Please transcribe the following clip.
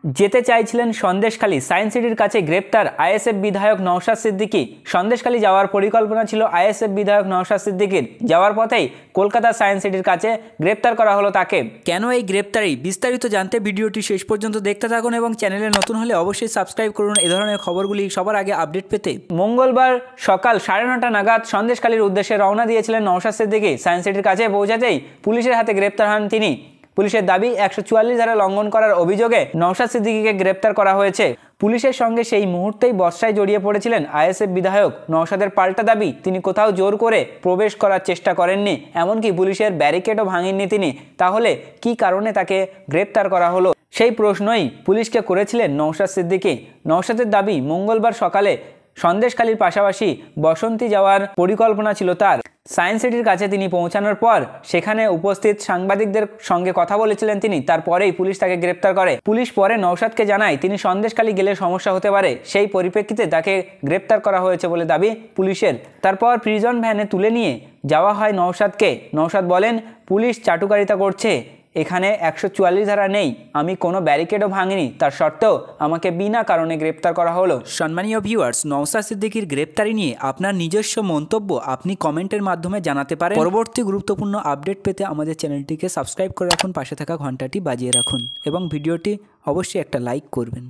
যেতে চাইছিলেন সন্দেশখালী। সায়েন্স সিটির কাছে গ্রেপ্তার আইএসএফ বিধায়ক নওশাদ সিদ্দিকী। সন্দেশখালী যাওয়ার পরিকল্পনা ছিল আইএসএফ বিধায়ক নওশাদ সিদ্দিকীর। যাওয়ার পথেই কলকাতা সায়েন্স সিটির কাছে গ্রেপ্তার করা হলো তাকে। কেন এই গ্রেপ্তারি, বিস্তারিত জানতে ভিডিওটি শেষ পর্যন্ত দেখতে থাকুন এবং চ্যানেলে নতুন হলে অবশ্যই সাবস্ক্রাইব করুন এ ধরনের খবরগুলি সবার আগে আপডেট পেতে। মঙ্গলবার সকাল 9:30 নাগাদ সন্দেশখালীর উদ্দেশ্যে রওনা দিয়েছিলেন নওশাদ সিদ্দিকী। সায়েন্স সিটির কাছে পৌঁছাতেই পুলিশের হাতে গ্রেপ্তার হন তিনি। পুলিশের দাবি 144 ধারা লঙ্ঘন করার অভিযোগে নওশাদ সিদ্দিকীকে গ্রেপ্তার করা হয়েছে। পুলিশের সঙ্গে সেই মুহূর্তেই বর্ষায় জড়িয়ে পড়েছিলেন আইএসএফ বিধায়ক। নওশাদের পাল্টা দাবি, তিনি কোথাও জোর করে প্রবেশ করার চেষ্টা করেননি, এমনকি পুলিশের ব্যারিকেডও ভাঙেননি তিনি। তাহলে কি কারণে তাকে গ্রেপ্তার করা হলো, সেই প্রশ্নই পুলিশকে করেছিলেন নওশাদ সিদ্দিকী। নওশাদের দাবি, মঙ্গলবার সকালে সন্দেশখালীর পাশাপাশি বসন্তী যাওয়ার পরিকল্পনা ছিল তার। সায়েন্স সিটির কাছে তিনি পৌঁছানোর পর সেখানে উপস্থিত সাংবাদিকদের সঙ্গে কথা বলেছিলেন তিনি। তারপরেই পুলিশ তাকে গ্রেপ্তার করে। পুলিশ পরে নওশাদকে জানায় তিনি সন্দেশখালী গেলে সমস্যা হতে পারে, সেই পরিপ্রেক্ষিতে তাকে গ্রেপ্তার করা হয়েছে বলে দাবি পুলিশের। তারপর প্রিজন ভ্যানে তুলে নিয়ে যাওয়া হয় নওশাদকে। নওশাদ বলেন, পুলিশ চাটুকারিতা করছে, এখানে 144 ধারা নেই, আমি কোনো ব্যারিকেডও ভাঙিনি, তার সত্ত্বেও আমাকে বিনা কারণে গ্রেপ্তার করা হলো। সম্মানীয় ভিউয়ার্স, নওশাদ সিদ্দিকীর গ্রেপ্তারি নিয়ে আপনার নিজস্ব মন্তব্য আপনি কমেন্টের মাধ্যমে জানাতে পারেন। পরবর্তী গুরুত্বপূর্ণ আপডেট পেতে আমাদের চ্যানেলটিকে সাবস্ক্রাইব করে রাখুন, পাশে থাকা ঘন্টাটি বাজিয়ে রাখুন এবং ভিডিওটি অবশ্যই একটা লাইক করবেন।